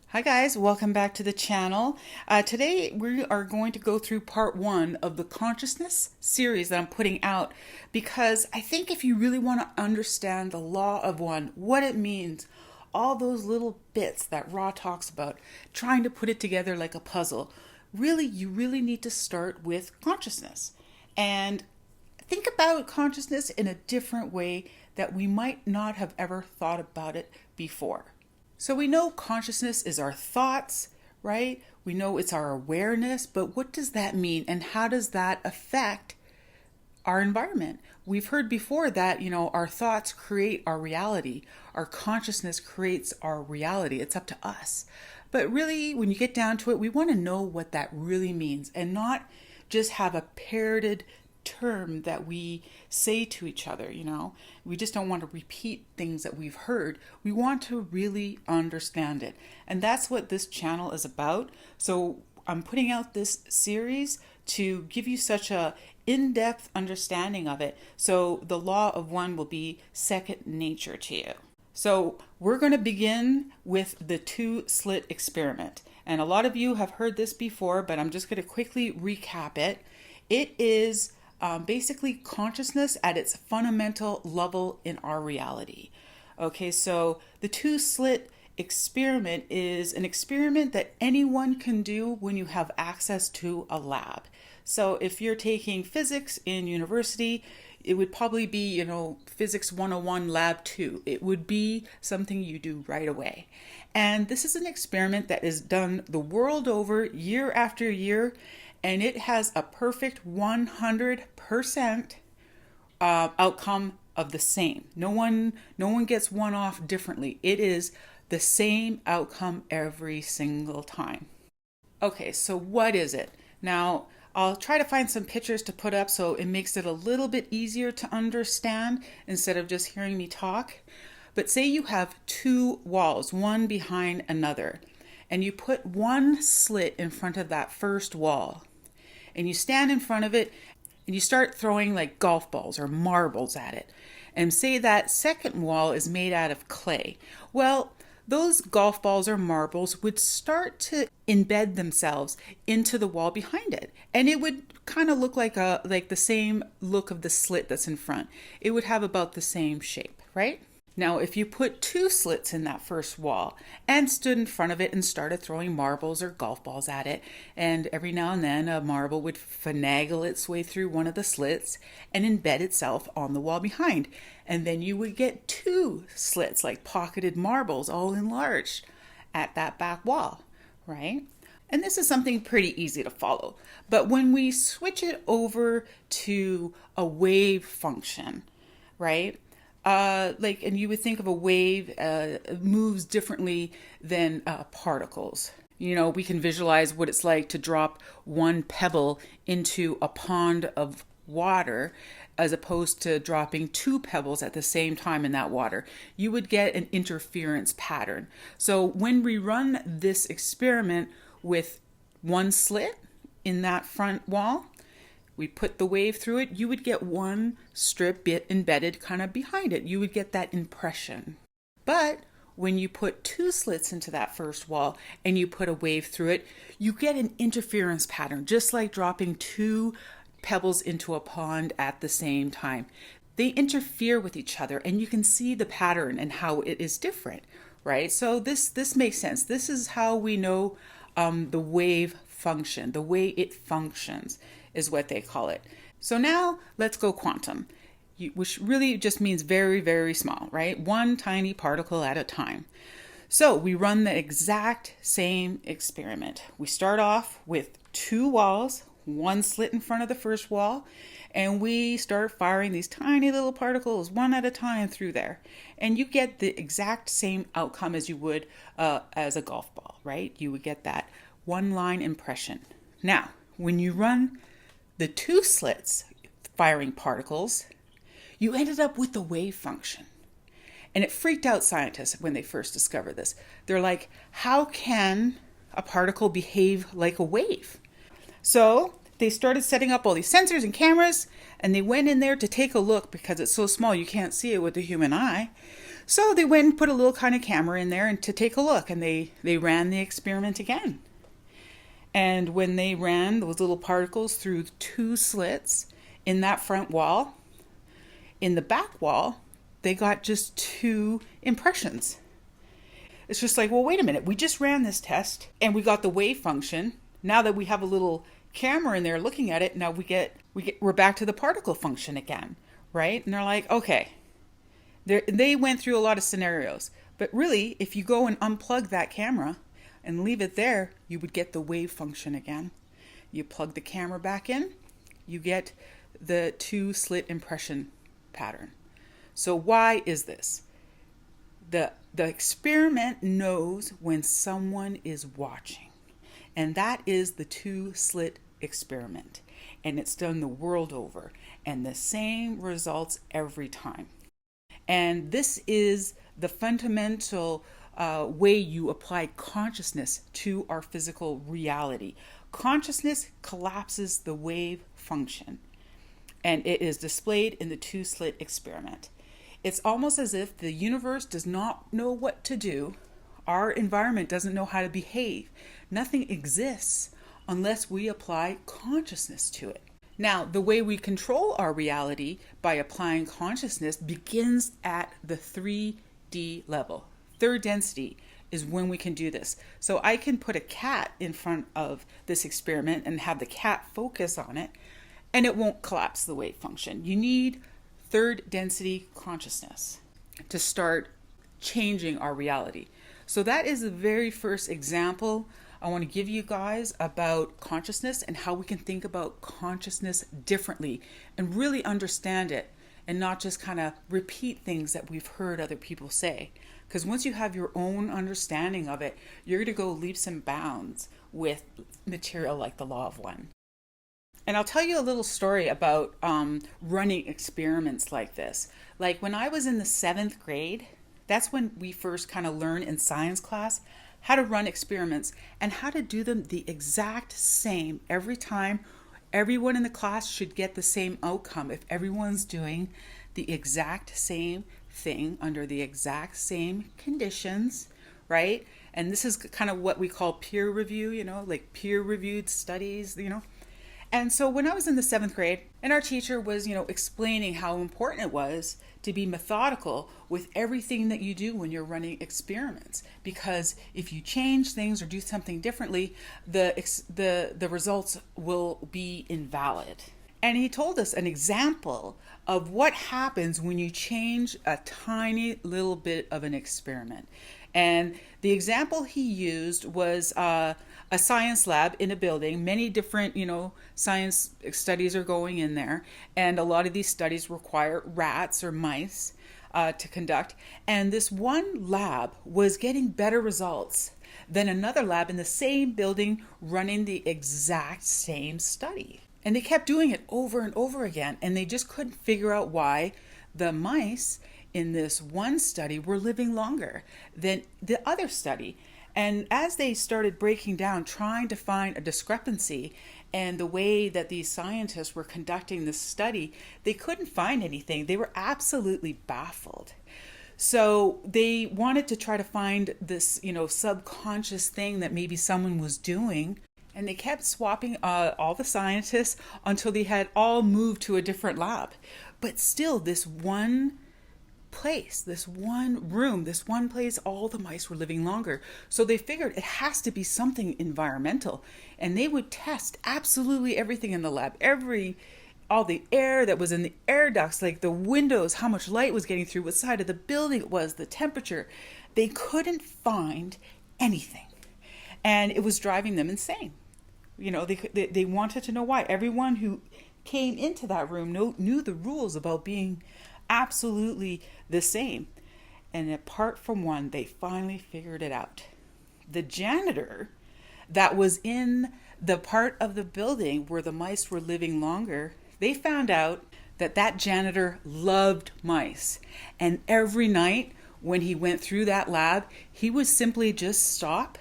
Hi guys, welcome back to the channel. Today we are going to go through part one of the consciousness series that I'm putting out because I think if you really want to understand the law of one, what it means, all those little bits that Ra talks about, trying to put it together like a puzzle, you really need to start with consciousness and think about consciousness in a different way that we might not have ever thought about it before. So we know consciousness is our thoughts, right? We know it's our awareness, but what does that mean and how does that affect our environment? We've heard before that, our thoughts create our reality. Our consciousness creates our reality. It's up to us. But really, when you get down to it, we want to know what that really means and not just have a parroted term that we say to each other. We just don't want to repeat things that we've heard. We want to really understand it, and that's what this channel is about. So I'm putting out this series to give you such a in-depth understanding of it, so the law of one will be second nature to you. So we're going to begin with the two-slit experiment, and a lot of you have heard this before, but I'm just going to quickly recap it. It is basically consciousness at its fundamental level in our reality. Okay, so the two-slit experiment is an experiment that anyone can do when you have access to a lab. So if you're taking physics in university, it would probably be, Physics 101 Lab 2. It would be something you do right away. And this is an experiment that is done the world over, year after year, and it has a perfect 100% outcome of the same. No one gets one off differently. It is the same outcome every single time. Okay, so what is it? Now, I'll try to find some pictures to put up so it makes it a little bit easier to understand instead of just hearing me talk. But say you have two walls, one behind another, and you put one slit in front of that first wall. And you stand in front of it and you start throwing like golf balls or marbles at it. And say that second wall is made out of clay. Well, those golf balls or marbles would start to embed themselves into the wall behind it. And it would kind of look like the same look of the slit that's in front. It would have about the same shape, right? Now, if you put two slits in that first wall and stood in front of it and started throwing marbles or golf balls at it, and every now and then a marble would finagle its way through one of the slits and embed itself on the wall behind. And then you would get two slits, like pocketed marbles, all enlarged at that back wall, right? And this is something pretty easy to follow. But when we switch it over to a wave function, right? And you would think of a wave moves differently than particles. We can visualize what it's like to drop one pebble into a pond of water as opposed to dropping two pebbles at the same time in that water. You would get an interference pattern. So when we run this experiment with one slit in that front wall, we put the wave through it, you would get one strip bit embedded kind of behind it. You would get that impression. But when you put two slits into that first wall and you put a wave through it, you get an interference pattern, just like dropping two pebbles into a pond at the same time. They interfere with each other and you can see the pattern and how it is different, right? So this makes sense. This is how we know the wave function, the way it functions is what they call it. So now let's go quantum, which really just means very, very small, right? One tiny particle at a time. So we run the exact same experiment. We start off with two walls, one slit in front of the first wall, and we start firing these tiny little particles one at a time through there. And you get the exact same outcome as you would as a golf ball, right? You would get that one line impression. Now, when you run the two slits firing particles, you ended up with the wave function. And it freaked out scientists when they first discovered this. They're like, how can a particle behave like a wave? So they started setting up all these sensors and cameras, and they went in there to take a look because it's so small you can't see it with the human eye. So they went and put a little kind of camera in there and to take a look, and they ran the experiment again. And when they ran those little particles through two slits in that front wall, in the back wall, they got just two impressions. It's just like, well, wait a minute. We just ran this test and we got the wave function. Now that we have a little camera in there looking at it, now we're back to the particle function again, right? And they're like, okay. They went through a lot of scenarios, but really, if you go and unplug that camera and leave it there, you would get the wave function again. You plug the camera back in, you get the two-slit impression pattern. So why is this? The experiment knows when someone is watching, and that is the two-slit experiment, and it's done the world over, and the same results every time. And this is the fundamental way you apply consciousness to our physical reality. Consciousness collapses the wave function, and it is displayed in the two-slit experiment. It's almost as if the universe does not know what to do. Our environment doesn't know how to behave. Nothing exists unless we apply consciousness to it. Now, the way we control our reality by applying consciousness begins at the 3D level. Third density is when we can do this. So I can put a cat in front of this experiment and have the cat focus on it, and it won't collapse the wave function. You need third density consciousness to start changing our reality. So that is the very first example I want to give you guys about consciousness and how we can think about consciousness differently and really understand it and not just kind of repeat things that we've heard other people say. Because once you have your own understanding of it, you're going to go leaps and bounds with material like the Law of One. And I'll tell you a little story about running experiments like this. Like when I was in the 7th grade, that's when we first kind of learned in science class how to run experiments and how to do them the exact same every time. Everyone in the class should get the same outcome if everyone's doing the exact same thing under the exact same conditions, right? And this is kind of what we call peer review, like peer-reviewed studies, And so when I was in the 7th grade and our teacher was, explaining how important it was to be methodical with everything that you do when you're running experiments, because if you change things or do something differently, the results will be invalid. And he told us an example of what happens when you change a tiny little bit of an experiment. And the example he used was a science lab in a building. Many different, science studies are going in there. And a lot of these studies require rats or mice to conduct. And this one lab was getting better results than another lab in the same building running the exact same study. And they kept doing it over and over again. And they just couldn't figure out why the mice in this one study were living longer than the other study. And as they started breaking down, trying to find a discrepancy and the way that these scientists were conducting this study, they couldn't find anything. They were absolutely baffled. So they wanted to try to find this, subconscious thing that maybe someone was doing. And they kept swapping all the scientists until they had all moved to a different lab. But still, this one place, this one room, this one place, all the mice were living longer. So they figured it has to be something environmental. And they would test absolutely everything in the lab, all the air that was in the air ducts, like the windows, how much light was getting through, what side of the building it was, the temperature. They couldn't find anything. And it was driving them insane. They wanted to know why. Everyone who came into that room knew the rules about being absolutely the same. And apart from one, they finally figured it out. The janitor that was in the part of the building where the mice were living longer, they found out that janitor loved mice. And every night when he went through that lab, he would simply just stop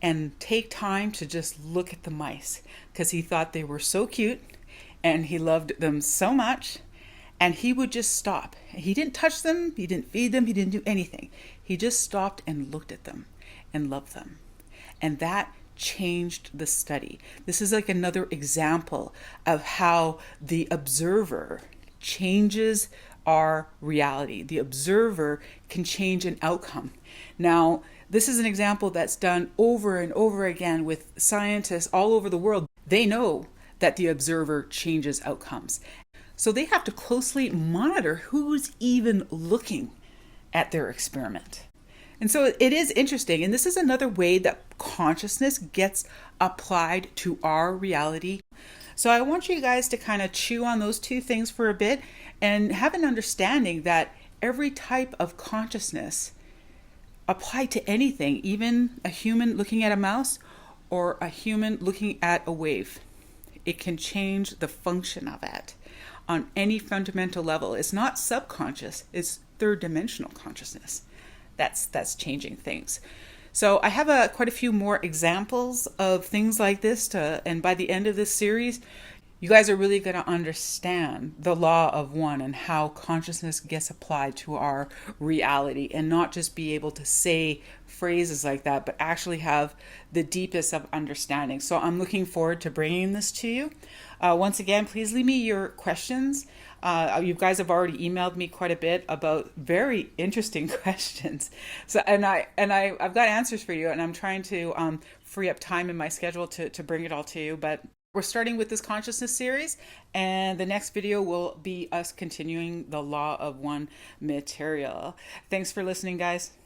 and take time to just look at the mice because he thought they were so cute and he loved them so much. And he would just stop. He didn't touch them, he didn't feed them, he didn't do anything. He just stopped and looked at them and loved them. And that changed the study. This is like another example of how the observer changes our reality. The observer can change an outcome. Now, this is an example that's done over and over again with scientists all over the world. They know that the observer changes outcomes. So they have to closely monitor who's even looking at their experiment. And so it is interesting. And this is another way that consciousness gets applied to our reality. So I want you guys to kind of chew on those two things for a bit and have an understanding that every type of consciousness applied to anything, even a human looking at a mouse or a human looking at a wave, it can change the function of it on any fundamental level. It's not subconscious, it's third dimensional consciousness that's changing things. So I have quite a few more examples of things like this and by the end of this series, you guys are really going to understand the law of one and how consciousness gets applied to our reality, and not just be able to say phrases like that, but actually have the deepest of understanding. So I'm looking forward to bringing this to you. Once again, please leave me your questions. You guys have already emailed me quite a bit about very interesting questions. So, I've got answers for you, and I'm trying to free up time in my schedule to bring it all to you. But we're starting with this consciousness series, and the next video will be us continuing the law of one material. Thanks for listening, guys.